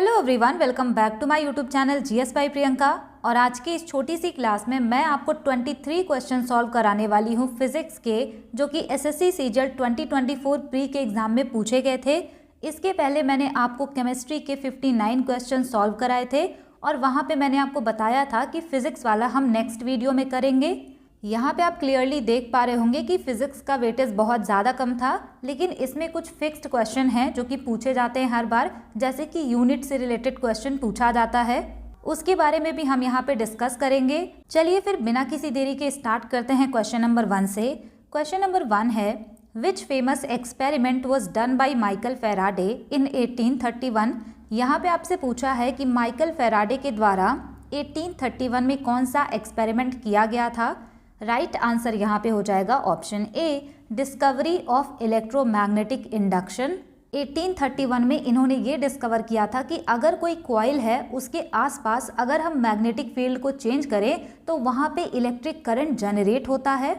Hello everyone, welcome back to my YouTube channel GS by Priyanka. और आज की इस छोटी सी क्लास में मैं आपको 23 क्वेश्चन सॉल्व कराने वाली हूँ फिजिक्स के, जो कि एसएससी सीजीएल 2024 प्री के एग्जाम में पूछे गए थे। इसके पहले मैंने आपको केमिस्ट्री के 59 क्वेश्चन सॉल्व कराए थे और वहाँ पे मैंने आपको बताया था कि फिजिक्स वाला हम नेक्स्ट वीडियो में करेंगे। यहाँ पे आप क्लियरली देख पा रहे होंगे कि फिजिक्स का वेटेज बहुत ज़्यादा कम था, लेकिन इसमें कुछ फिक्स्ड क्वेश्चन हैं जो कि पूछे जाते हैं हर बार, जैसे कि यूनिट से रिलेटेड क्वेश्चन पूछा जाता है। उसके बारे में भी हम यहाँ पे डिस्कस करेंगे। चलिए फिर बिना किसी देरी के स्टार्ट करते हैं क्वेश्चन नंबर 1 से। क्वेश्चन नंबर 1 है, which famous experiment was done by Michael Faraday in 1831। यहाँ पे आपसे पूछा है कि माइकल फेराडे के द्वारा 1831 में कौन सा एक्सपेरिमेंट किया गया था। राइट आंसर यहाँ पे हो जाएगा option A, discovery of electromagnetic induction. 1831 में इन्होंने ये डिस्कवर किया था कि अगर कोई कॉइल है उसके आसपास अगर हम मैग्नेटिक फील्ड को चेंज करें तो वहाँ पे इलेक्ट्रिक करंट जनरेट होता है।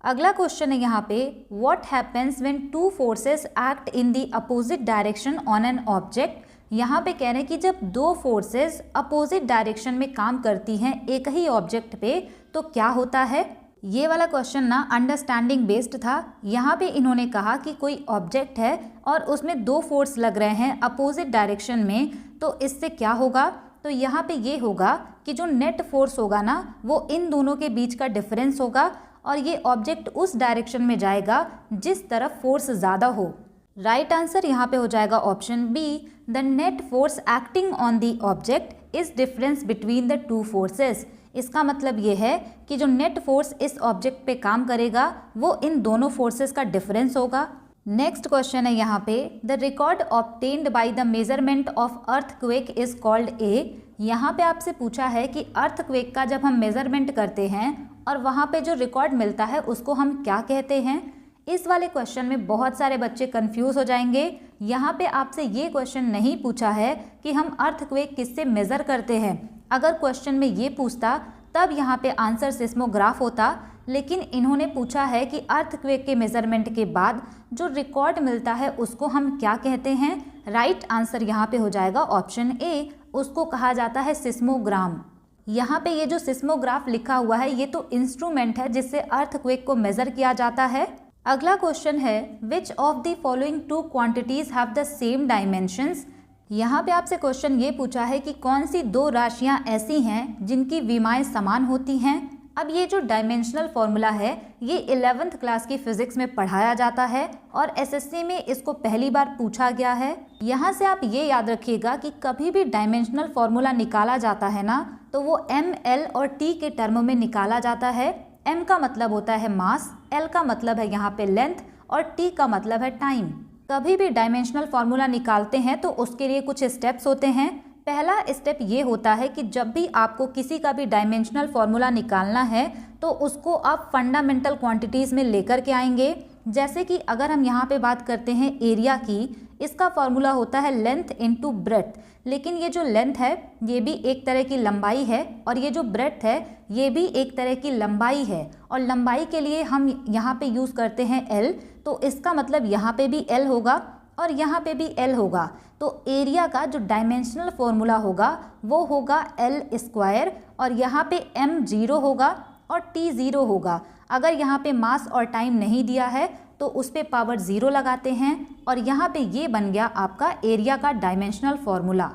अगला क्वेश्चन है यहाँ पे, what happens when two forces act in the opposite direction on an object. यहाँ पे कह रहे हैं कि जब दो फोर्सेस अपोजिट डायरेक्शन में काम करती हैं एक ही ऑब्जेक्ट पे तो क्या होता है। ये वाला क्वेश्चन ना अंडरस्टैंडिंग बेस्ड था। यहाँ पे इन्होंने कहा कि कोई ऑब्जेक्ट है और उसमें दो फोर्स लग रहे हैं अपोजिट डायरेक्शन में, तो इससे क्या होगा। तो यहाँ पे ये होगा कि जो नेट फोर्स होगा ना वो इन दोनों के बीच का डिफरेंस होगा और ये ऑब्जेक्ट उस डायरेक्शन में जाएगा जिस तरफ फोर्स ज़्यादा हो। राइट आंसर यहाँ पे हो जाएगा option B, the net force acting on the object is difference between the two forces. इसका मतलब ये है कि जो नेट फोर्स इस ऑब्जेक्ट पे काम करेगा वो इन दोनों फोर्सेस का डिफरेंस होगा। नेक्स्ट क्वेश्चन है यहाँ पे, the record obtained by the measurement of earthquake is called a. यहाँ पे आपसे पूछा है कि अर्थक्वेक का जब हम मेजरमेंट करते हैं और वहाँ पे जो रिकॉर्ड मिलता है उसको हम क्या कहते हैं। इस वाले क्वेश्चन में बहुत सारे बच्चे कंफ्यूज हो जाएंगे। यहाँ पे आपसे ये क्वेश्चन नहीं पूछा है कि हम अर्थक्वेक किससे मेज़र करते हैं। अगर क्वेश्चन में ये पूछता तब यहाँ पे आंसर सिस्मोग्राफ होता, लेकिन इन्होंने पूछा है कि अर्थक्वेक के मेजरमेंट के बाद जो रिकॉर्ड मिलता है उसको हम क्या कहते हैं। राइट आंसर यहाँ पे हो जाएगा ऑप्शन ए, उसको कहा जाता है सिस्मोग्राम। यहाँ पे ये जो सिस्मोग्राफ लिखा हुआ है ये तो इंस्ट्रूमेंट है जिससे अर्थक्वेक को मेजर किया जाता है। अगला क्वेश्चन है, which of the following two quantities have the same dimensions. यहाँ पे आपसे क्वेश्चन ये पूछा है कि कौन सी दो राशियाँ ऐसी हैं जिनकी विमाएं समान होती हैं। अब ये जो डायमेंशनल फॉर्मूला है ये 11th क्लास की फिजिक्स में पढ़ाया जाता है और एसएससी में इसको पहली बार पूछा गया है। यहाँ से आप ये याद रखिएगा कि कभी भी डायमेंशनल फॉर्मूला निकाला जाता है ना तो वो एम, एल और टी के टर्म में निकाला जाता है। एम का मतलब होता है मास, एल का मतलब है यहाँ पे लेंथ और टी का मतलब है टाइम। कभी भी डायमेंशनल फार्मूला निकालते हैं तो उसके लिए कुछ स्टेप्स होते हैं। पहला स्टेप ये होता है कि जब भी आपको किसी का भी डायमेंशनल फार्मूला निकालना है तो उसको आप फंडामेंटल क्वांटिटीज़ में लेकर के आएंगे। जैसे कि अगर हम यहाँ पे बात करते हैं एरिया की, इसका फार्मूला होता है लेंथ इनटू ब्रेड्थ, लेकिन ये जो लेंथ है ये भी एक तरह की लंबाई है और ये जो ब्रेड्थ है ये भी एक तरह की लंबाई है और लंबाई के लिए हम यहाँ पे यूज़ करते हैं एल, तो इसका मतलब यहाँ पे भी एल होगा और यहाँ पे भी एल होगा। तो एरिया का जो डायमेंशनल फॉर्मूला होगा वो होगा एल स्क्वायर और यहाँ पे एम 0 होगा और टी 0 होगा। अगर यहाँ पे मास और टाइम नहीं दिया है तो उस पर पावर 0 लगाते हैं और यहाँ पे ये बन गया आपका एरिया का डायमेंशनल फॉर्मूला।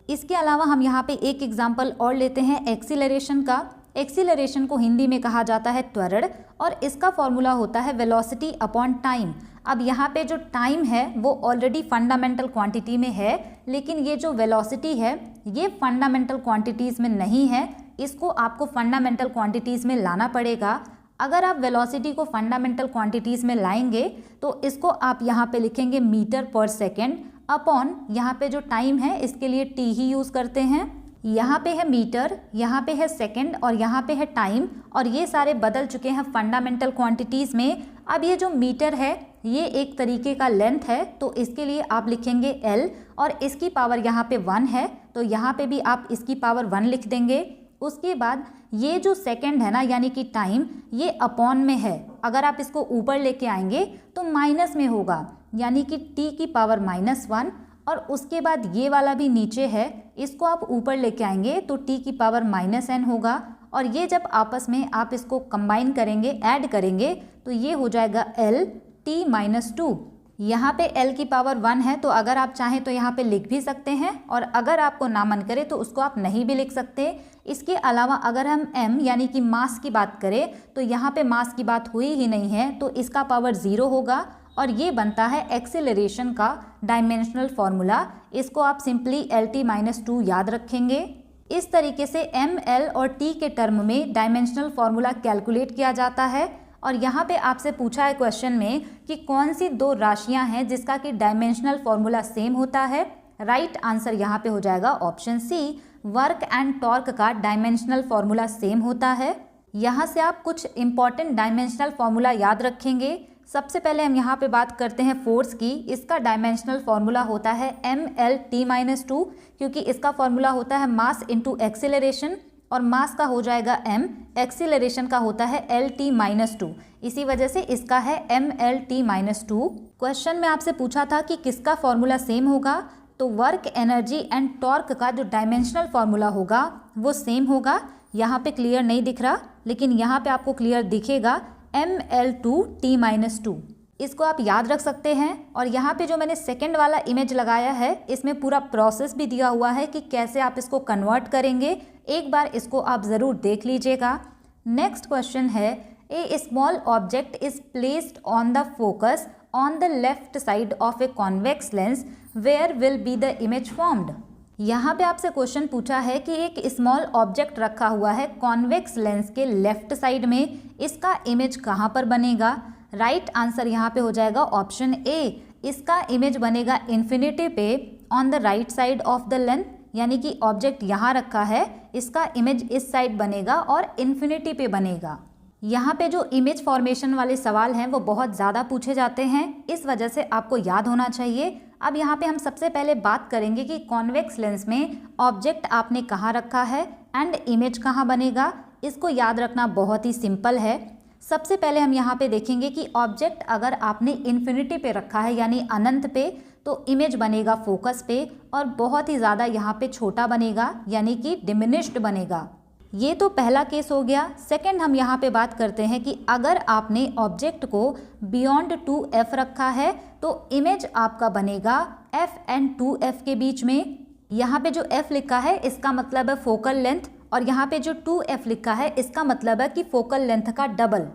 इसके अलावा हम यहाँ पे एक एग्जांपल और लेते हैं एक्सीलरेशन का। एक्सीलरेशन को हिंदी में कहा जाता है त्वरण और इसका फॉर्मूला होता है वेलोसिटी अपॉन टाइम। अब यहाँ पे जो टाइम है वो ऑलरेडी फंडामेंटल क्वांटिटी में है, लेकिन ये जो वेलोसिटी है ये फंडामेंटल क्वांटिटीज़ में नहीं है, इसको आपको फंडामेंटल क्वांटिटीज़ में लाना पड़ेगा। अगर आप वेलोसिटी को फंडामेंटल क्वांटिटीज़ में लाएंगे तो इसको आप यहाँ पे लिखेंगे मीटर पर सेकेंड अपॉन यहाँ पे जो टाइम है इसके लिए टी ही यूज़ करते हैं। यहाँ पे है मीटर, यहाँ पे है सेकेंड और यहाँ पे है टाइम और ये सारे बदल चुके हैं फंडामेंटल क्वांटिटीज़ में। अब ये जो मीटर है ये एक तरीके का लेंथ है तो इसके लिए आप लिखेंगे एल और इसकी पावर यहाँ पे 1 है तो यहाँ पे भी आप इसकी पावर 1 लिख देंगे। उसके बाद ये जो सेकंड है ना यानी कि टाइम ये अपॉन में है, अगर आप इसको ऊपर लेके आएंगे तो माइनस में होगा यानी कि t की पावर -1 और उसके बाद ये वाला भी नीचे है, इसको आप ऊपर लेके आएंगे तो t की पावर -n होगा, और ये जब आपस में आप इसको कंबाइन करेंगे, ऐड करेंगे, तो ये हो जाएगा l t-2। यहाँ पे l की पावर 1 है, तो अगर आप चाहें तो यहाँ पे लिख भी सकते हैं, और अगर आपको ना मन करे तो उसको आप नहीं भी लिख सकते। इसके अलावा अगर हम m यानी कि मास की बात करें तो यहाँ पे मास की बात हुई ही नहीं है, तो इसका पावर 0 होगा, और ये बनता है एक्सीलरेशन का डायमेंशनल फॉर्मूला। इसको आप सिंपली LT-2 याद रखेंगे। इस तरीके से m, l और t के टर्म में डायमेंशनल फॉर्मूला कैलकुलेट किया जाता है। और यहाँ पे आपसे पूछा है क्वेश्चन में कि कौन सी दो राशियाँ हैं जिसका कि डायमेंशनल फॉर्मूला सेम होता है। राइट आंसर यहाँ पे हो जाएगा option C, work and torque का डायमेंशनल फॉर्मूला सेम होता है। यहाँ से आप कुछ इंपॉर्टेंट डायमेंशनल फॉर्मूला याद रखेंगे। सबसे पहले हम यहाँ पे बात करते हैं फोर्स की। इसका डायमेंशनल फॉर्मूला होता है mLt-2, क्योंकि इसका फॉर्मूला होता है मास इंटू एक्सीलरेशन, और मास का हो जाएगा m, एक्सीलरेशन का होता है LT-2, इसी वजह से इसका है mLT-2। क्वेश्चन में आपसे पूछा था कि किसका फॉर्मूला सेम होगा, तो वर्क, एनर्जी एंड टॉर्क का जो डायमेंशनल फॉर्मूला होगा वो सेम होगा। यहाँ पे क्लियर नहीं दिख रहा, लेकिन यहाँ पे आपको क्लियर दिखेगा mL2T-2। इसको आप याद रख सकते हैं। और यहाँ पे जो मैंने सेकंड वाला इमेज लगाया है, इसमें पूरा प्रोसेस भी दिया हुआ है कि कैसे आप इसको कन्वर्ट करेंगे। एक बार इसको आप ज़रूर देख लीजिएगा। नेक्स्ट क्वेश्चन है, a small object is placed on the focus on the left side of a convex lens, where will be the image formed. यहाँ पे आपसे क्वेश्चन पूछा है कि एक स्मॉल ऑब्जेक्ट रखा हुआ है कॉन्वेक्स लेंस के लेफ्ट साइड में, इसका इमेज कहाँ पर बनेगा। राइट आंसर यहाँ पे हो जाएगा ऑप्शन ए, इसका इमेज बनेगा इन्फिनिटी पे on the right side of the lens, यानी कि ऑब्जेक्ट यहाँ रखा है, इसका इमेज इस साइड बनेगा और इन्फिनिटी पे बनेगा। यहाँ पे जो इमेज फॉर्मेशन वाले सवाल हैं वो बहुत ज़्यादा पूछे जाते हैं, इस वजह से आपको याद होना चाहिए। अब यहाँ पे हम सबसे पहले बात करेंगे कि कॉन्वेक्स लेंस में ऑब्जेक्ट आपने कहाँ रखा है एंड इमेज कहाँ बनेगा। इसको याद रखना बहुत ही सिंपल है। सबसे पहले हम यहाँ पे देखेंगे कि ऑब्जेक्ट अगर आपने इन्फिनिटी पे रखा है यानी अनंत पे, तो इमेज बनेगा फोकस पे और बहुत ही ज़्यादा यहाँ पे छोटा बनेगा यानी कि डिमिनिश्ड बनेगा। ये तो पहला केस हो गया। सेकंड हम यहाँ पे बात करते हैं कि अगर आपने ऑब्जेक्ट को बियॉन्ड 2f रखा है तो इमेज आपका बनेगा f एंड 2f के बीच में। यहाँ पे जो f लिखा है इसका मतलब है फोकल लेंथ, और यहाँ पे जो 2f लिखा है इसका मतलब है कि फोकल लेंथ का डबल।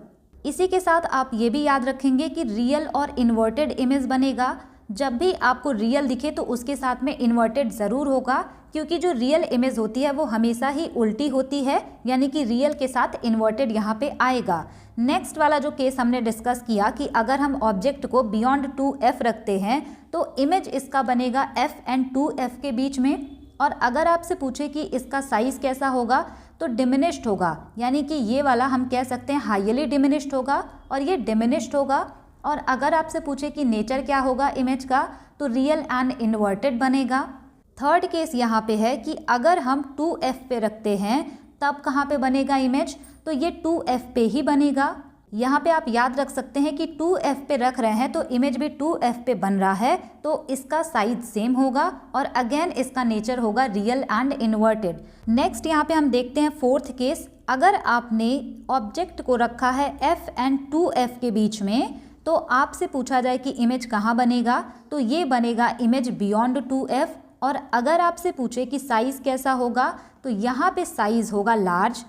इसी के साथ आप ये भी याद रखेंगे कि रियल और इन्वर्टेड इमेज बनेगा। जब भी आपको रियल दिखे तो उसके साथ में इन्वर्टेड ज़रूर होगा, क्योंकि जो रियल इमेज होती है वो हमेशा ही उल्टी होती है, यानी कि रियल के साथ इन्वर्टेड यहाँ पे आएगा। नेक्स्ट वाला जो केस हमने डिस्कस किया कि अगर हम ऑब्जेक्ट को बियॉन्ड 2f रखते हैं तो इमेज इसका बनेगा f एंड 2f के बीच में। और अगर आपसे पूछे कि इसका साइज़ कैसा होगा तो डिमिनिश्ड होगा, यानी कि ये वाला हम कह सकते हैं हाईली डिमिनिश्ड होगा और ये डिमिनिश्ड होगा। और अगर आपसे पूछे कि नेचर क्या होगा इमेज का, तो रियल एंड इन्वर्टेड बनेगा। थर्ड केस यहाँ पे है कि अगर हम 2f पे रखते हैं तब कहाँ पे बनेगा इमेज, तो ये 2f पे ही बनेगा। यहाँ पे आप याद रख सकते हैं कि 2f पे रख रहे हैं तो इमेज भी 2f पे बन रहा है, तो इसका साइज सेम होगा और अगेन इसका नेचर होगा रियल एंड इन्वर्टेड। नेक्स्ट यहाँ पे हम देखते हैं फोर्थ केस। अगर आपने ऑब्जेक्ट को रखा है f एंड 2f के बीच में, तो आपसे पूछा जाए कि इमेज कहाँ बनेगा, तो ये बनेगा इमेज बियॉन्ड 2f। और अगर आपसे पूछे कि साइज़ कैसा होगा, तो यहाँ पे साइज़ होगा लार्ज।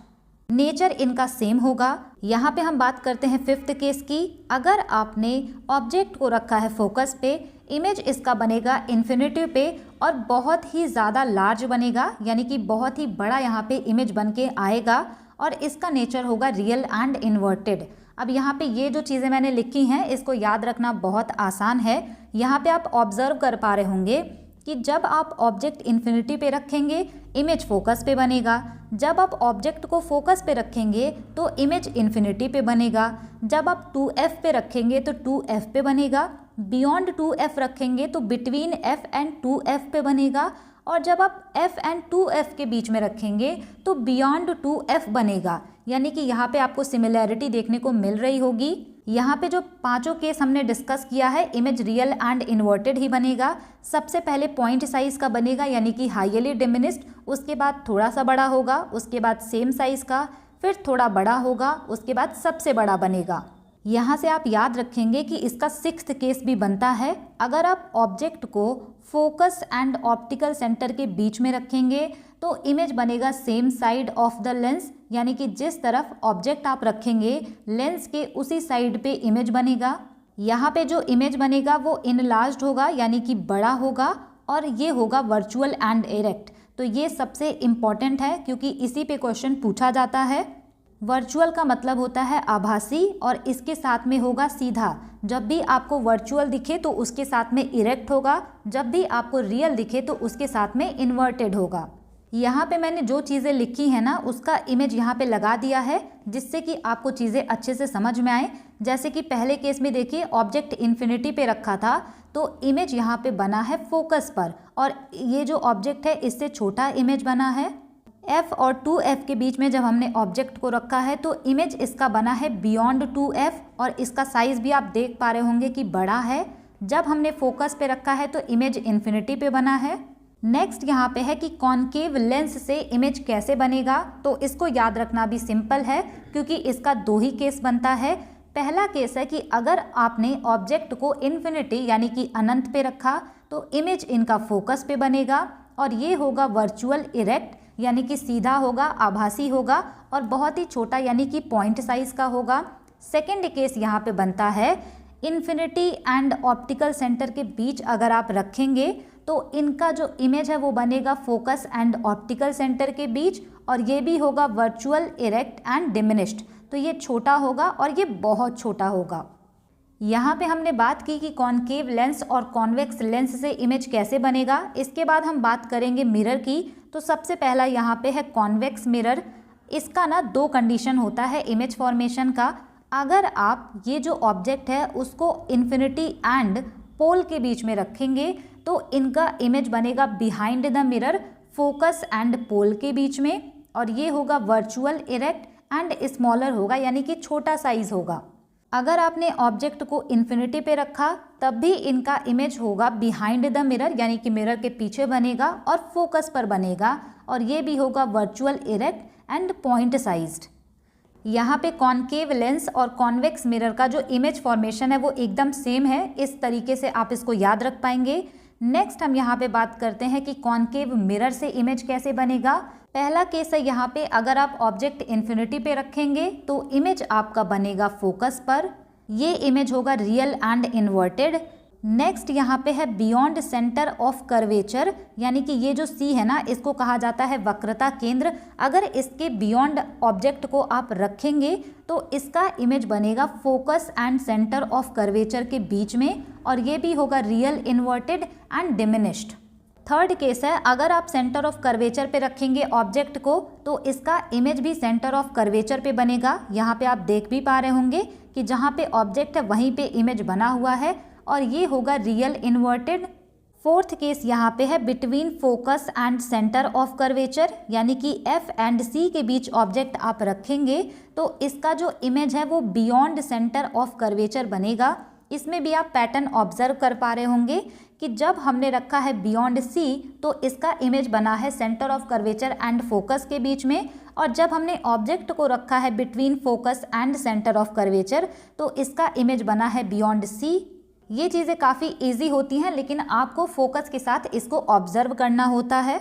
नेचर इनका सेम होगा। यहाँ पे हम बात करते हैं फिफ्थ केस की। अगर आपने ऑब्जेक्ट को रखा है फोकस पे, इमेज इसका बनेगा इन्फिनिटी पे और बहुत ही ज़्यादा लार्ज बनेगा, यानी कि बहुत ही बड़ा यहाँ पे इमेज बन के आएगा और इसका नेचर होगा रियल एंड इन्वर्टेड। अब यहाँ पे ये जो चीज़ें मैंने लिखी हैं इसको याद रखना बहुत आसान है। यहाँ पे आप ऑब्जर्व कर पा रहे होंगे कि जब आप ऑब्जेक्ट इन्फिनिटी पे रखेंगे इमेज फोकस पे बनेगा, जब आप ऑब्जेक्ट को फोकस पे रखेंगे तो इमेज इन्फिनिटी पे बनेगा, जब आप 2f पे रखेंगे तो 2f पे बनेगा, बियॉन्ड 2f रखेंगे तो बिटवीन f एंड 2f पे बनेगा, और जब आप f एंड 2f के बीच में रखेंगे तो बियॉन्ड 2f बनेगा। यानी कि यहाँ पे आपको सिमिलैरिटी देखने को मिल रही होगी। यहाँ पे जो पांचों केस हमने डिस्कस किया है, इमेज रियल एंड इन्वर्टेड ही बनेगा। सबसे पहले पॉइंट साइज का बनेगा, यानी कि हाईली डिमिनिस्ड, उसके बाद थोड़ा सा बड़ा होगा, उसके बाद सेम साइज का, फिर थोड़ा बड़ा होगा, उसके बाद सबसे बड़ा बनेगा। यहाँ से आप याद रखेंगे कि इसका सिक्स्थ केस भी बनता है। अगर आप ऑब्जेक्ट को फोकस एंड ऑप्टिकल सेंटर के बीच में रखेंगे तो इमेज बनेगा same side of the lens, यानी कि जिस तरफ ऑब्जेक्ट आप रखेंगे लेंस के उसी साइड पे इमेज बनेगा। यहाँ पे जो इमेज बनेगा वो इनलार्ज्ड होगा, यानी कि बड़ा होगा, और ये होगा वर्चुअल एंड इरेक्ट। तो ये सबसे इम्पॉर्टेंट है क्योंकि इसी पे क्वेश्चन पूछा जाता है। वर्चुअल का मतलब होता है आभासी, और इसके साथ में होगा सीधा। जब भी आपको वर्चुअल दिखे तो उसके साथ में इरेक्ट होगा, जब भी आपको रियल दिखे तो उसके साथ में इन्वर्टेड होगा। यहाँ पे मैंने जो चीज़ें लिखी हैं ना उसका इमेज यहाँ पे लगा दिया है, जिससे कि आपको चीज़ें अच्छे से समझ में आए। जैसे कि पहले केस में देखिए ऑब्जेक्ट इन्फिनिटी पे रखा था तो इमेज यहाँ पे बना है फोकस पर, और ये जो ऑब्जेक्ट है इससे छोटा इमेज बना है। F और 2F के बीच में जब हमने ऑब्जेक्ट को रखा है तो इमेज इसका बना है बियॉन्ड 2F, और इसका साइज भी आप देख पा रहे होंगे कि बड़ा है। जब हमने फोकस पे रखा है तो इमेज इन्फिनिटी पे बना है। नेक्स्ट यहाँ पे है कि कॉन्केव लेंस से इमेज कैसे बनेगा, तो इसको याद रखना भी सिंपल है क्योंकि इसका दो ही केस बनता है। पहला केस है कि अगर आपने ऑब्जेक्ट को इन्फिनिटी यानी कि अनंत पे रखा तो इमेज इनका फोकस पे बनेगा, और ये होगा वर्चुअल इरेक्ट, यानी कि सीधा होगा, आभासी होगा, और बहुत ही छोटा यानी कि पॉइंट साइज का होगा। सेकेंड केस यहाँ पे बनता है इन्फिनिटी एंड ऑप्टिकल सेंटर के बीच अगर आप रखेंगे तो इनका जो इमेज है वो बनेगा फोकस एंड ऑप्टिकल सेंटर के बीच, और ये भी होगा वर्चुअल इरेक्ट एंड डिमिनिश्ड। तो ये छोटा होगा और ये बहुत छोटा होगा। यहाँ पे हमने बात की कि कॉन्केव लेंस और कॉन्वेक्स लेंस से इमेज कैसे बनेगा। इसके बाद हम बात करेंगे मिरर की। तो सबसे पहला यहाँ पे है कॉन्वेक्स मिरर। इसका ना दो कंडीशन होता है इमेज फॉर्मेशन का। अगर आप ये जो ऑब्जेक्ट है उसको इन्फिनिटी एंड पोल के बीच में रखेंगे तो इनका इमेज बनेगा behind the mirror, focus and pole के बीच में, और ये होगा वर्चुअल इरेक्ट एंड स्मॉलर होगा, यानी कि छोटा साइज होगा। अगर आपने ऑब्जेक्ट को इन्फिनिटी पे रखा तब भी इनका इमेज होगा बिहाइंड द मिरर, यानी कि मिरर के पीछे बनेगा और फोकस पर बनेगा, और ये भी होगा virtual erect and point sized. यहाँ पे कॉन्केव लेंस और कॉन्वेक्स मिरर का जो इमेज फॉर्मेशन है वो एकदम सेम है। इस तरीके से आप इसको याद रख पाएंगे। नेक्स्ट हम यहाँ पे बात करते हैं कि कॉन्केव मिरर से इमेज कैसे बनेगा। पहला केस है यहाँ पे अगर आप ऑब्जेक्ट इन्फिनिटी पे रखेंगे तो इमेज आपका बनेगा फोकस पर, ये इमेज होगा रियल एंड इन्वर्टेड। नेक्स्ट यहाँ पे है बियॉन्ड सेंटर ऑफ कर्वेचर, यानी कि ये जो सी है ना इसको कहा जाता है वक्रता केंद्र। अगर इसके बियॉन्ड ऑब्जेक्ट को आप रखेंगे तो इसका इमेज बनेगा focus and centre of curvature के बीच में, और ये भी होगा real inverted and diminished. Third case है अगर आप सेंटर ऑफ कर्वेचर पे रखेंगे ऑब्जेक्ट को तो इसका इमेज भी सेंटर ऑफ कर्वेचर पे बनेगा। यहाँ पे आप देख भी पा रहे होंगे कि जहाँ पे ऑब्जेक्ट है वहीं पे इमेज बना हुआ है, और ये होगा रियल इन्वर्टेड। फोर्थ केस यहाँ पे है between focus and centre of curvature, यानी कि F एंड C के बीच ऑब्जेक्ट आप रखेंगे तो इसका जो इमेज है वो बियॉन्ड सेंटर ऑफ कर्वेचर बनेगा। इसमें भी आप पैटर्न ऑब्जर्व कर पा रहे होंगे कि जब हमने रखा है बियॉन्ड C तो इसका इमेज बना है centre of curvature and focus के बीच में, और जब हमने ऑब्जेक्ट को रखा है between focus and centre of curvature तो इसका इमेज बना है बियॉन्ड C। ये चीज़ें काफ़ी इजी होती हैं लेकिन आपको फोकस के साथ इसको ऑब्जर्व करना होता है।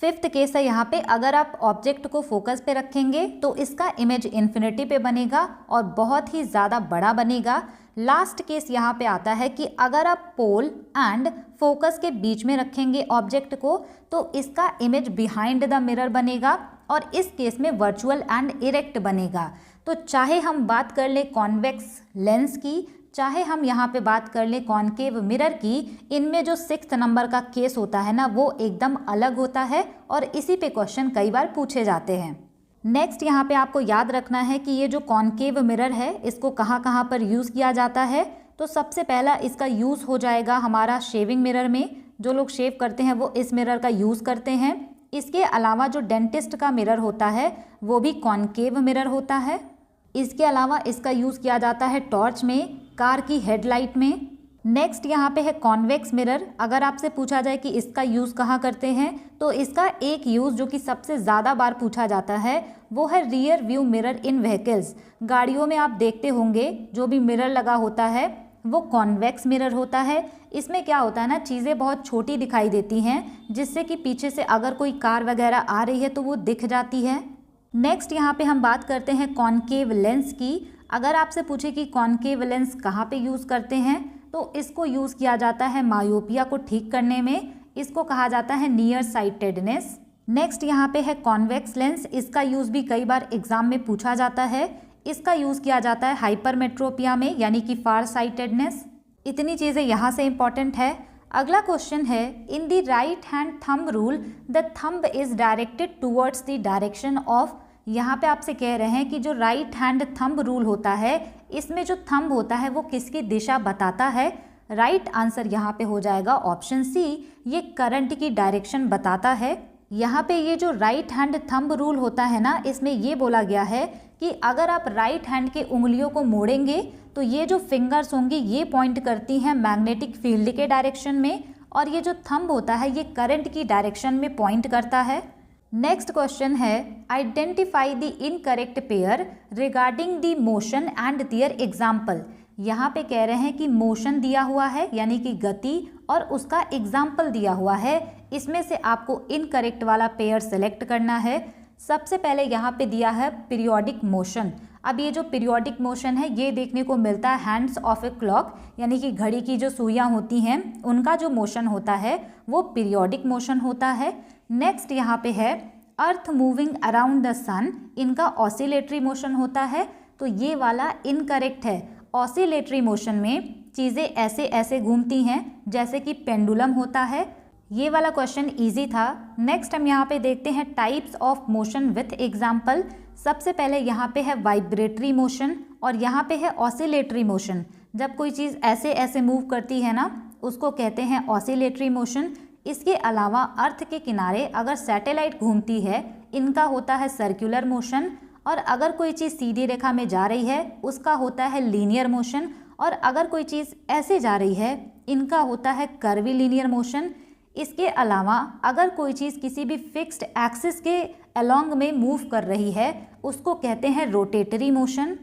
फिफ्थ केस है यहाँ पे अगर आप ऑब्जेक्ट को फोकस पे रखेंगे तो इसका इमेज इन्फिनिटी पे बनेगा और बहुत ही ज़्यादा बड़ा बनेगा। लास्ट केस यहाँ पे आता है कि अगर आप पोल एंड फोकस के बीच में रखेंगे ऑब्जेक्ट को तो इसका इमेज बिहाइंड द मिरर बनेगा, और इस केस में वर्चुअल एंड इरेक्ट बनेगा। तो चाहे हम बात कर ले कॉन्वेक्स लेंस की, चाहे हम यहाँ पे बात कर ले कॉन्केव मिरर की, इनमें जो 6th नंबर का केस होता है ना वो एकदम अलग होता है, और इसी पे क्वेश्चन कई बार पूछे जाते हैं। नेक्स्ट यहाँ पे आपको याद रखना है कि ये जो कॉन्केव मिरर है इसको कहाँ कहाँ पर यूज़ किया जाता है। तो सबसे पहला इसका यूज़ हो जाएगा हमारा शेविंग मिरर में। जो लोग शेव करते हैं वो इस मिरर का यूज़ करते हैं। इसके अलावा जो डेंटिस्ट का मिरर होता है वो भी कॉन्केव मिरर होता है। इसके अलावा इसका यूज़ किया जाता है टॉर्च में, कार की हेडलाइट में। नेक्स्ट यहाँ पे है कॉन्वेक्स मिरर। अगर आपसे पूछा जाए कि इसका यूज़ कहाँ करते हैं, तो इसका एक यूज़ जो कि सबसे ज़्यादा बार पूछा जाता है वो है रियर व्यू मिरर इन व्हीकल्स। गाड़ियों में आप देखते होंगे जो भी मिरर लगा होता है वो कॉन्वेक्स मिरर होता है। इसमें क्या होता है ना, चीज़ें बहुत छोटी दिखाई देती हैं, जिससे कि पीछे से अगर कोई कार वगैरह आ रही है तो वो दिख जाती है। नेक्स्ट यहाँ पे हम बात करते हैं कॉनकेव लेंस की। अगर आपसे पूछे कि कॉनकेव लेंस कहाँ पे यूज़ करते हैं, तो इसको यूज़ किया जाता है मायोपिया को ठीक करने में। इसको कहा जाता है नियर साइटेडनेस। नेक्स्ट यहाँ पे है कॉन्वेक्स लेंस। इसका यूज़ भी कई बार एग्जाम में पूछा जाता है। इसका यूज़ किया जाता है हाइपरमेट्रोपिया में, यानी कि फार साइटेडनेस। इतनी चीज़ें यहाँ से इंपॉर्टेंट है। अगला क्वेश्चन है, in the right hand thumb rule the thumb is directed towards the direction of. यहाँ पे आपसे कह रहे हैं कि जो राइट हैंड थंब रूल होता है, इसमें जो थंब होता है वो किसकी दिशा बताता है। राइट आंसर यहाँ पे हो जाएगा ऑप्शन सी, ये करंट की डायरेक्शन बताता है। यहाँ पे ये जो राइट हैंड थंब रूल होता है ना, इसमें ये बोला गया है कि अगर आप राइट हैंड के उंगलियों को मोड़ेंगे तो ये जो फिंगर्स होंगी ये पॉइंट करती हैं मैग्नेटिक फील्ड के डायरेक्शन में, और ये जो थंब होता है ये करंट की डायरेक्शन में पॉइंट करता है। नेक्स्ट क्वेश्चन है, identify the incorrect pair regarding the motion and their example. यहाँ पे कह रहे हैं कि मोशन दिया हुआ है यानी कि गति, और उसका एग्जाम्पल दिया हुआ है। इसमें से आपको इनकरेक्ट वाला पेयर सेलेक्ट करना है। सबसे पहले यहाँ पे दिया है पीरियोडिक मोशन। अब ये जो पीरियोडिक मोशन है ये देखने को मिलता है हैंड्स ऑफ ए क्लॉक, यानी कि घड़ी की जो सुइयाँ होती हैं उनका जो मोशन होता है वो पीरियोडिक मोशन होता है। नेक्स्ट यहाँ पे है अर्थ मूविंग अराउंड द सन, इनका ऑसिलेटरी मोशन होता है, तो ये वाला इनकरेक्ट है। ऑसिलेटरी मोशन में चीज़ें ऐसे ऐसे घूमती हैं जैसे कि पेंडुलम होता है। ये वाला क्वेश्चन इजी था। नेक्स्ट हम यहाँ पे देखते हैं types of motion with example. सबसे पहले यहाँ पे है वाइब्रेटरी मोशन और यहाँ पे है ऑसिलेटरी मोशन। जब कोई चीज़ ऐसे ऐसे मूव करती है ना, उसको कहते हैं ऑसिलेटरी मोशन। इसके अलावा अर्थ के किनारे अगर सैटेलाइट घूमती है, इनका होता है सर्कुलर मोशन, और अगर कोई चीज़ सीधी रेखा में जा रही है उसका होता है लीनियर मोशन, और अगर कोई चीज़ ऐसे जा रही है इनका होता है कर्वी लीनियर मोशन। इसके अलावा अगर कोई चीज़ किसी भी फिक्स्ड एक्सिस के अलोंग में मूव कर रही है उसको कहते हैं रोटेटरी मोशन।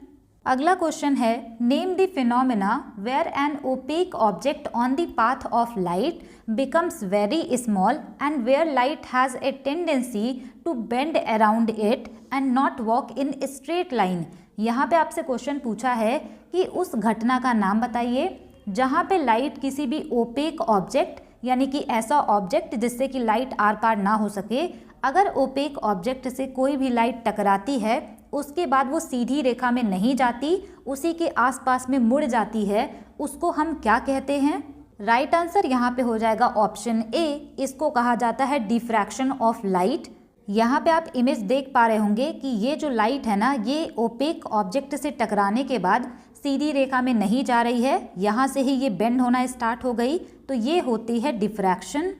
अगला क्वेश्चन है, name the phenomena where an opaque object on the path of light becomes very small and where light has a tendency to bend around it and not walk in straight line. यहाँ पे आपसे question पूछा है कि उस घटना का नाम बताइए जहाँ पे लाइट किसी भी ओपेक ऑब्जेक्ट, यानी कि ऐसा ऑब्जेक्ट जिससे कि लाइट आर पार ना हो सके, अगर ओपेक ऑब्जेक्ट से कोई भी लाइट टकराती है उसके बाद वो सीधी रेखा में नहीं जाती, उसी के आसपास में मुड़ जाती है, उसको हम क्या कहते हैं। राइट आंसर यहाँ पे हो जाएगा ऑप्शन ए, इसको कहा जाता है डिफ्रैक्शन ऑफ लाइट। यहाँ पे आप इमेज देख पा रहे होंगे कि ये जो लाइट है ना, ये ओपेक ऑब्जेक्ट से टकराने के बाद सीधी रेखा में नहीं जा रही है, यहाँ से ही ये बेंड होना स्टार्ट हो गई, तो ये होती है डिफ्रैक्शन।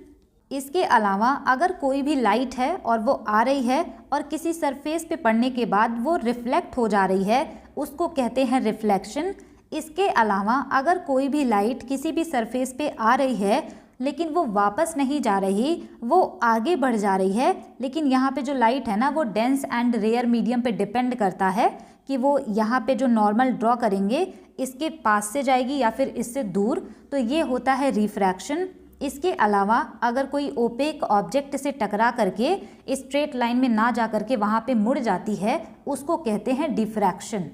इसके अलावा अगर कोई भी लाइट है और वो आ रही है और किसी सरफेस पे पड़ने के बाद वो रिफ्लेक्ट हो जा रही है, उसको कहते हैं रिफ्लेक्शन। इसके अलावा अगर कोई भी लाइट किसी भी सरफेस पे आ रही है लेकिन वो वापस नहीं जा रही, वो आगे बढ़ जा रही है, लेकिन यहाँ पे जो लाइट है ना वो डेंस एंड रेयर मीडियम पे डिपेंड करता है कि वो यहाँ पे जो नॉर्मल ड्रॉ करेंगे इसके पास से जाएगी या फिर इससे दूर, तो ये होता है रिफ्रैक्शन। इसके अलावा अगर कोई ओपेक ऑब्जेक्ट से टकरा करके स्ट्रेट लाइन में ना जा करके वहाँ पे मुड़ जाती है, उसको कहते हैं डिफ्रैक्शन।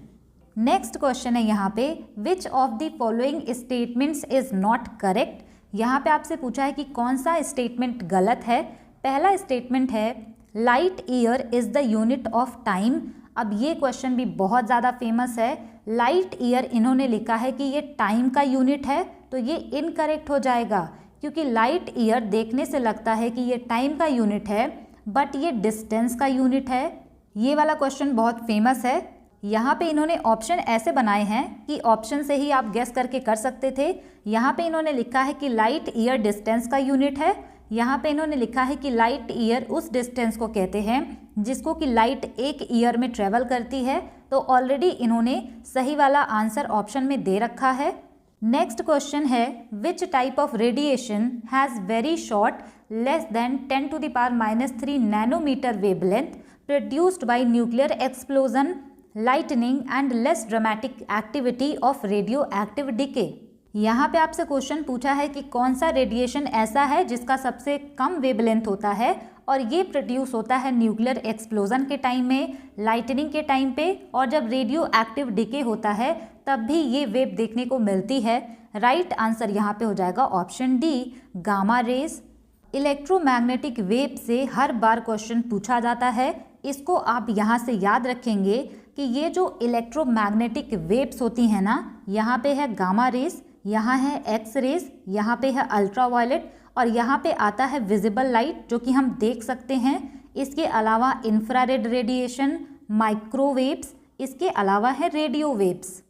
नेक्स्ट क्वेश्चन है यहाँ पे, which of the following statements is not correct. यहाँ पे आपसे पूछा है कि कौन सा स्टेटमेंट गलत है। पहला स्टेटमेंट है light year is the unit of time. अब ये क्वेश्चन भी बहुत ज़्यादा फेमस है। लाइट ईयर इन्होंने लिखा है कि ये टाइम का यूनिट है, तो ये इनकरेक्ट हो जाएगा, क्योंकि लाइट ईयर देखने से लगता है कि ये टाइम का यूनिट है, बट ये डिस्टेंस का यूनिट है। ये वाला क्वेश्चन बहुत फेमस है। यहाँ पे इन्होंने ऑप्शन ऐसे बनाए हैं कि ऑप्शन से ही आप गेस करके कर सकते थे। यहाँ पे इन्होंने लिखा है कि लाइट ईयर डिस्टेंस का यूनिट है। यहाँ पे इन्होंने लिखा है कि लाइट ईयर उस डिस्टेंस को कहते हैं जिसको कि लाइट एक ईयर में ट्रेवल करती है। तो ऑलरेडी इन्होंने सही वाला आंसर ऑप्शन में दे रखा है। नेक्स्ट क्वेश्चन है, which type of radiation has very short less than 10⁻³ nanometre wavelength produced by nuclear explosion, lightning and less dramatic activity of radio active decay. यहाँ पे आपसे क्वेश्चन पूछा है कि कौन सा रेडिएशन ऐसा है जिसका सबसे कम वेवलेंथ होता है और ये प्रोड्यूस होता है न्यूक्लियर एक्सप्लोजन के टाइम में, लाइटनिंग के टाइम पे, और जब रेडियो एक्टिव डिके होता है तब भी ये वेव देखने को मिलती है। राइट आंसर यहाँ पे हो जाएगा option D, gamma rays. Electromagnetic wave से हर बार क्वेश्चन पूछा जाता है, इसको आप यहाँ से याद रखेंगे कि ये जो इलेक्ट्रोमैग्नेटिक वेव्स होती हैं ना, यहाँ पे है गामा रेज, यहाँ है एक्स रेज, यहाँ पे है अल्ट्रावायलेट और यहाँ पे आता है विजिबल लाइट जो कि हम देख सकते हैं। इसके अलावा इंफ्रारेड रेडिएशन, माइक्रोवेव्स, इसके अलावा है रेडियो वेव्स।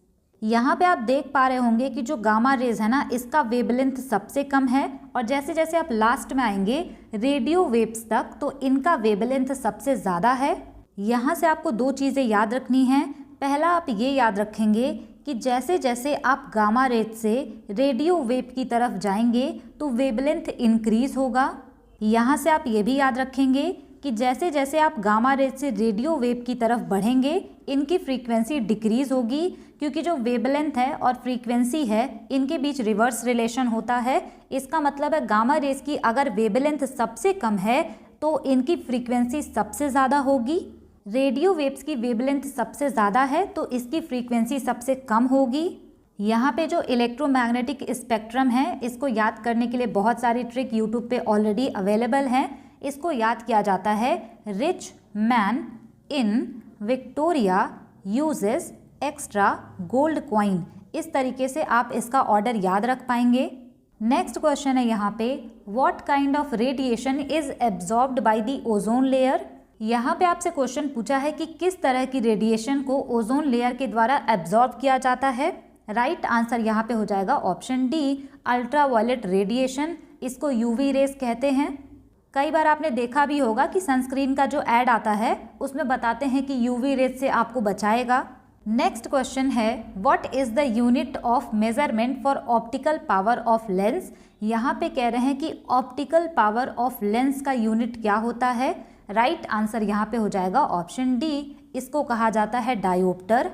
यहाँ पे आप देख पा रहे होंगे कि जो गामा रेज है ना, इसका वेवलेंथ सबसे कम है और जैसे जैसे आप लास्ट में आएंगे रेडियो वेव्स तक तो इनका वेवलेंथ सबसे ज़्यादा है। यहाँ से आपको दो चीज़ें याद रखनी हैं। पहला आप ये याद रखेंगे कि जैसे जैसे आप गामा रेज से रेडियो वेव की तरफ जाएंगे तो वेवलेंथ इंक्रीज होगा। यहाँ से आप ये भी याद रखेंगे कि जैसे जैसे आप गामा रेज से रेडियो वेव की तरफ बढ़ेंगे इनकी फ्रीक्वेंसी डिक्रीज होगी, क्योंकि जो वेवलेंथ है और फ्रीक्वेंसी है इनके बीच रिवर्स रिलेशन होता है। इसका मतलब है गामा रेज की अगर वेवलेंथ सबसे कम है तो इनकी फ्रीक्वेंसी सबसे ज़्यादा होगी। रेडियो वेव्स की वेवलेंथ सबसे ज़्यादा है तो इसकी फ्रीक्वेंसी सबसे कम होगी। यहाँ पे जो इलेक्ट्रोमैग्नेटिक स्पेक्ट्रम है इसको याद करने के लिए बहुत सारी ट्रिक यूट्यूब पे ऑलरेडी अवेलेबल हैं। इसको याद किया जाता है, rich man in Victoria uses extra gold coin. इस तरीके से आप इसका ऑर्डर याद रख पाएंगे। नेक्स्ट क्वेश्चन है यहाँ पे, what kind of radiation is absorbed by the ozone layer. यहाँ पे आपसे क्वेश्चन पूछा है कि किस तरह की रेडिएशन को ओजोन लेयर के द्वारा एब्जॉर्ब किया जाता है। राइट आंसर यहाँ पे हो जाएगा ऑप्शन डी, अल्ट्रावायलेट रेडिएशन। इसको यूवी रेस कहते हैं। कई बार आपने देखा भी होगा कि सनस्क्रीन का जो ऐड आता है उसमें बताते हैं कि यूवी रेस से आपको बचाएगा। नेक्स्ट क्वेश्चन है, what is the unit of measurement for optical power of lens. यहाँ पे कह रहे हैं कि ऑप्टिकल पावर ऑफ लेंस का यूनिट क्या होता है। राइट आंसर यहाँ पे हो जाएगा ऑप्शन डी, इसको कहा जाता है डायोप्टर।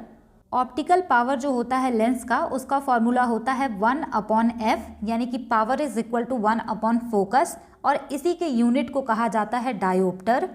ऑप्टिकल पावर जो होता है लेंस का उसका फॉर्मूला होता है 1/f, यानी कि पावर इज इक्वल टू 1/फोकस, और इसी के यूनिट को कहा जाता है डायोप्टर।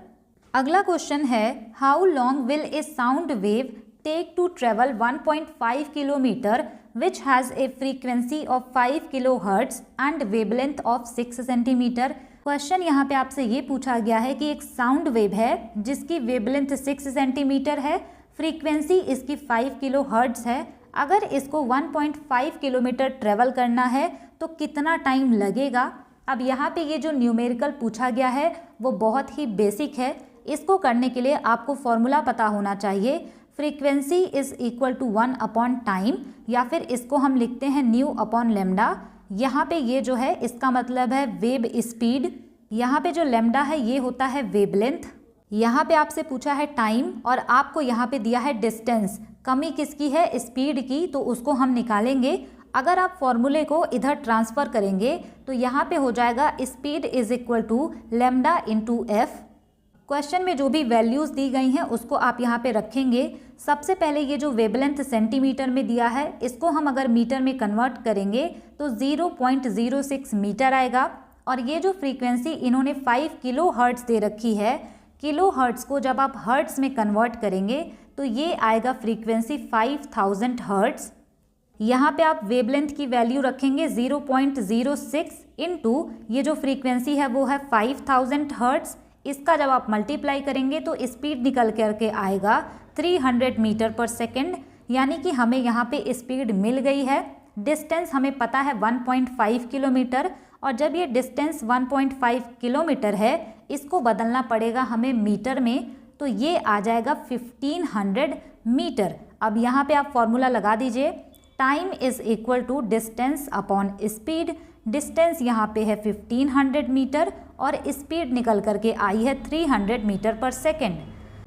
अगला क्वेश्चन है, how long will a sound wave take to travel 1.5 kilometre which has a frequency of 5 kilohertz and wavelength of 6 centimetre. Question यहाँ पे आपसे ये पूछा गया है कि एक साउंड वेव है जिसकी वेवलेंथ 6 सेंटीमीटर है, फ्रीक्वेंसी इसकी 5 किलोहर्ट्ज है। अगर इसको 1.5 किलोमीटर ट्रेवल करना है तो कितना टाइम लगेगा। अब यहाँ पे ये जो न्यूमेरिकल पूछा गया है वो बहुत ही बेसिक है। इसको करने के लिए आपको फॉर्मूला पता होना चाहिए, फ्रीक्वेंसी इज इक्वल टू 1/टाइम, या फिर इसको हम लिखते हैं ν/λ। यहाँ पे ये जो है इसका मतलब है वेव स्पीड। यहाँ पे जो लैम्डा है ये होता है वेवलेंथ। यहाँ पे आपसे पूछा है टाइम और आपको यहाँ पे दिया है डिस्टेंस। कमी किसकी है, स्पीड की, तो उसको हम निकालेंगे। अगर आप फॉर्मूले को इधर ट्रांसफ़र करेंगे तो यहाँ पे हो जाएगा speed is equal to λ/f। Question में जो भी वैल्यूज़ दी गई हैं उसको आप यहाँ पे रखेंगे। सबसे पहले ये जो वेवलेंथ सेंटीमीटर में दिया है इसको हम अगर मीटर में कन्वर्ट करेंगे तो 0.06 मीटर आएगा। और ये जो फ्रीक्वेंसी इन्होंने 5 किलो हर्ट्ज़ दे रखी है, किलो हर्ट्ज़ को जब आप हर्ट्ज़ में कन्वर्ट करेंगे तो ये आएगा फ्रीक्वेंसी 5000 हर्ट्ज़। यहाँ पे आप वेवलेंथ की वैल्यू रखेंगे 0.06 इंटू ये जो फ्रीक्वेंसी है वो है 5000 हर्ट्ज़। इसका जब आप मल्टीप्लाई करेंगे तो स्पीड निकल करके आएगा 300 मीटर पर सेकेंड, यानी कि हमें यहाँ पे स्पीड मिल गई है। डिस्टेंस हमें पता है 1.5 किलोमीटर, और जब ये डिस्टेंस 1.5 किलोमीटर है इसको बदलना पड़ेगा हमें मीटर में, तो ये आ जाएगा 1500 मीटर। अब यहाँ पे आप फॉर्मूला लगा दीजिए, time is equal to distance upon speed. Distance यहाँ पे है 1500 मीटर और स्पीड निकल करके आई है 300 मीटर पर सेकेंड।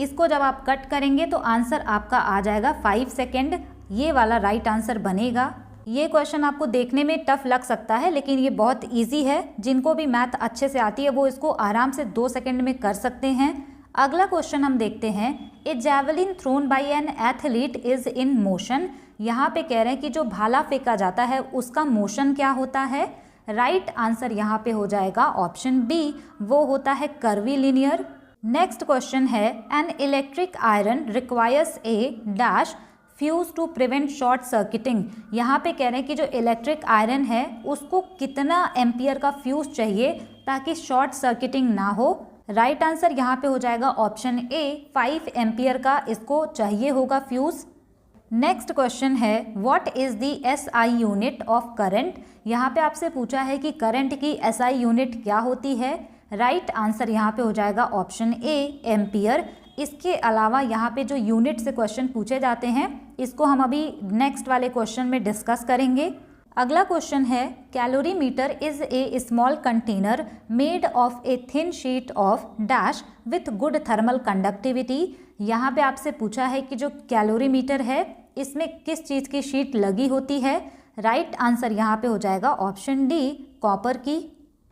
इसको जब आप कट करेंगे तो आंसर आपका आ जाएगा 5 सेकेंड, ये वाला राइट आंसर बनेगा। ये क्वेश्चन आपको देखने में टफ लग सकता है लेकिन ये बहुत इजी है, जिनको भी मैथ अच्छे से आती है वो इसको आराम से 2 सेकेंड में कर सकते हैं। अगला क्वेश्चन हम देखते हैं, a javelin thrown by an athlete is in motion. यहाँ पे कह रहे हैं कि जो भाला फेंका जाता है उसका मोशन क्या होता है। राइट आंसर यहाँ पे हो जाएगा ऑप्शन बी, वो होता है कर्वीलिनियर। नेक्स्ट क्वेश्चन है, an electric iron requires a dash fuse to prevent short circuiting. यहाँ पे कह रहे हैं कि जो इलेक्ट्रिक आयरन है उसको कितना एम्पियर का फ्यूज चाहिए ताकि शॉर्ट सर्किटिंग ना हो। राइट आंसर यहाँ पे हो जाएगा ऑप्शन ए, 5 एम्पियर का इसको चाहिए होगा फ्यूज। नेक्स्ट क्वेश्चन है, what is the SI unit of current. यहाँ पे आपसे पूछा है कि करंट की एसआई यूनिट क्या होती है। राइट आंसर यहाँ पे हो जाएगा ऑप्शन ए, एम्पियर। इसके अलावा यहाँ पे जो यूनिट से क्वेश्चन पूछे जाते हैं इसको हम अभी नेक्स्ट वाले क्वेश्चन में डिस्कस करेंगे। अगला क्वेश्चन है, calorimeter is a small container made of a thin sheet of dash with good thermal conductivity. यहाँ पे आपसे पूछा है कि जो कैलोरीमीटर है इसमें किस चीज़ की शीट लगी होती है। राइट आंसर यहाँ पे हो जाएगा ऑप्शन डी, कॉपर की।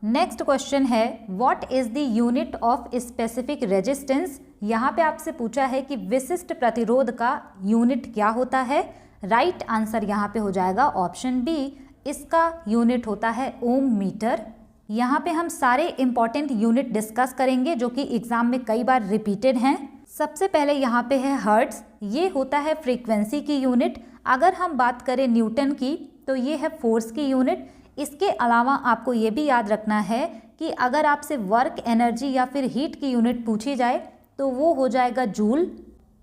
नेक्स्ट क्वेश्चन है, what is the unit of specific resistance. यहाँ पे आपसे पूछा है कि विशिष्ट प्रतिरोध का यूनिट क्या होता है। राइट आंसर यहाँ पे हो जाएगा ऑप्शन बी, इसका यूनिट होता है ओम मीटर। यहाँ पे हम सारे इंपॉर्टेंट यूनिट डिस्कस करेंगे जो कि एग्जाम में कई बार रिपीटेड हैं। सबसे पहले यहाँ पे है हर्ट्ज, ये होता है फ्रीक्वेंसी की यूनिट। अगर हम बात करें न्यूटन की तो ये है फोर्स की यूनिट। इसके अलावा आपको ये भी याद रखना है कि अगर आपसे वर्क एनर्जी या फिर हीट की यूनिट पूछी जाए तो वो हो जाएगा जूल।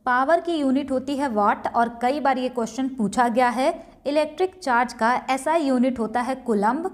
पावर की यूनिट होती है वाट, और कई बार ये क्वेश्चन पूछा गया है। इलेक्ट्रिक चार्ज का एसआई यूनिट होता है कुलम्ब।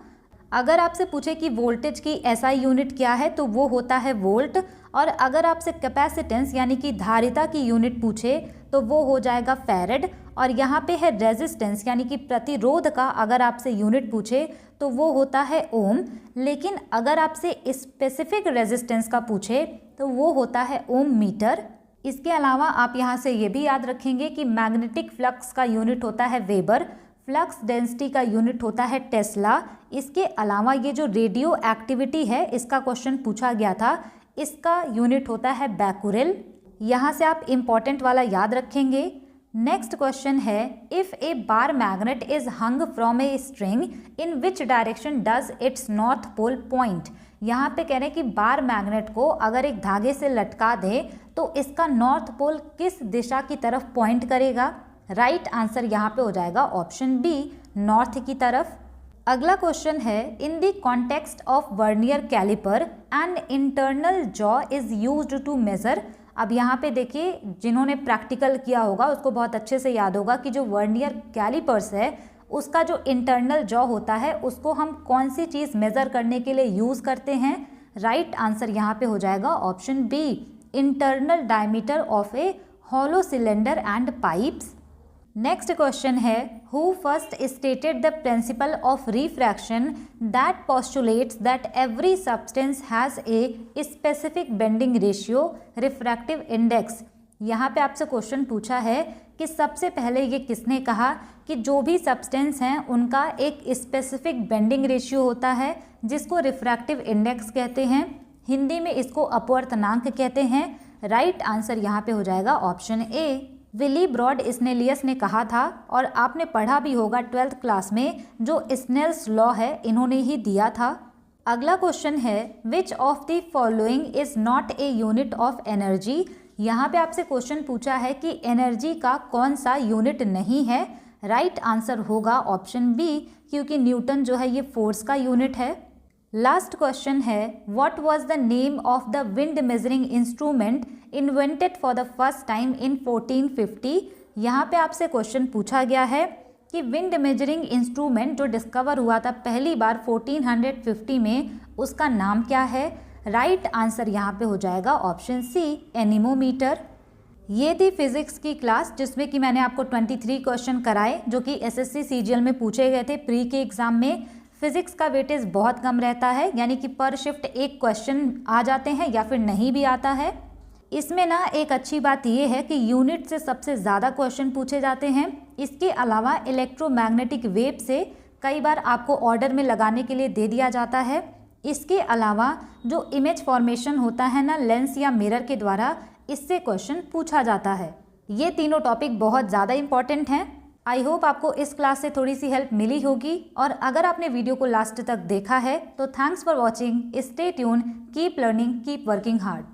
अगर आपसे पूछे कि वोल्टेज की एसआई यूनिट क्या है तो वो होता है वोल्ट। और अगर आपसे कैपेसिटेंस यानी कि धारिता की यूनिट पूछे तो वो हो जाएगा फैरेड। और यहाँ पे है रेजिस्टेंस यानी कि प्रतिरोध का अगर आपसे यूनिट पूछे तो वो होता है ओम। लेकिन अगर आपसे स्पेसिफिक रेजिस्टेंस का पूछे तो वो होता है ओम मीटर। इसके अलावा आप यहाँ से ये भी याद रखेंगे कि मैग्नेटिक फ्लक्स का यूनिट होता है वेबर, फ्लक्स डेंसिटी का यूनिट होता है टेस्ला। इसके अलावा ये जो रेडियो एक्टिविटी है इसका क्वेश्चन पूछा गया था, इसका यूनिट होता है बैकुरेल। यहाँ से आप इम्पॉर्टेंट वाला याद रखेंगे। नेक्स्ट क्वेश्चन है, if a bar magnet is hung from a string in which direction does its north pole point. यहाँ पे कह रहे हैं कि बार मैग्नेट को अगर एक धागे से लटका दें तो इसका नॉर्थ पोल किस दिशा की तरफ पॉइंट करेगा। राइट आंसर यहाँ पे हो जाएगा ऑप्शन बी, नॉर्थ की तरफ। अगला क्वेश्चन है, in the context of vernier calliper an internal jaw is used to measure. अब यहाँ पे देखिए, जिन्होंने प्रैक्टिकल किया होगा उसको बहुत अच्छे से याद होगा कि जो वर्नियर कैलिपर्स है उसका जो इंटरनल जॉ होता है उसको हम कौन सी चीज़ मेज़र करने के लिए यूज़ करते हैं। राइट आंसर यहाँ पे हो जाएगा option B, internal diameter of a hollow cylinder and pipes. Next question है, who first stated the principle of refraction that postulates that every substance has a specific bending ratio refractive index. यहाँ पे आपसे question पूछा है कि सबसे पहले ये किसने कहा कि जो भी सब्सटेंस हैं उनका एक स्पेसिफिक बेंडिंग रेशियो होता है जिसको रिफ्रैक्टिव इंडेक्स कहते हैं। हिंदी में इसको अपवर्तनांक कहते हैं। राइट आंसर यहाँ पे हो जाएगा ऑप्शन ए, विली ब्रॉड स्नेलियस ने कहा था, और आपने पढ़ा भी होगा 12th क्लास में, जो स्नेल्स लॉ है इन्होंने ही दिया था। अगला क्वेश्चन है, which of the following is not a unit of energy. यहाँ पे आपसे क्वेश्चन पूछा है कि एनर्जी का कौन सा यूनिट नहीं है। राइट आंसर होगा ऑप्शन बी, क्योंकि न्यूटन जो है ये फोर्स का यूनिट है। लास्ट क्वेश्चन है, what was the name of the wind measuring instrument invented for the first time in 1450। यहाँ पे आपसे क्वेश्चन पूछा गया है कि विंड मेजरिंग इंस्ट्रूमेंट जो डिस्कवर हुआ था पहली बार 1450 में, उसका नाम क्या है। राइट आंसर यहाँ पे हो जाएगा ऑप्शन सी, एनीमोमीटर। ये थी फिजिक्स की क्लास जिसमें कि मैंने आपको 23 क्वेश्चन कराए जो कि एसएससी सीजीएल में पूछे गए थे प्री के एग्जाम में। फिजिक्स का वेटेज बहुत कम रहता है, यानी कि पर शिफ्ट एक क्वेश्चन आ जाते हैं या फिर नहीं भी आता है। इसमें ना एक अच्छी बात ये है कि यूनिट से सबसे ज़्यादा क्वेश्चन पूछे जाते हैं। इसके अलावा इलेक्ट्रोमैग्नेटिक वेव से कई बार आपको ऑर्डर में लगाने के लिए दे दिया जाता है। इसके अलावा जो इमेज फॉर्मेशन होता है ना लेंस या मिरर के द्वारा, इससे क्वेश्चन पूछा जाता है। ये तीनों टॉपिक बहुत ज़्यादा इंपॉर्टेंट हैं। आई होप आपको इस क्लास से थोड़ी सी हेल्प मिली होगी, और अगर आपने वीडियो को लास्ट तक देखा है तो thanks for watching. Stay tune, keep learning, keep working hard.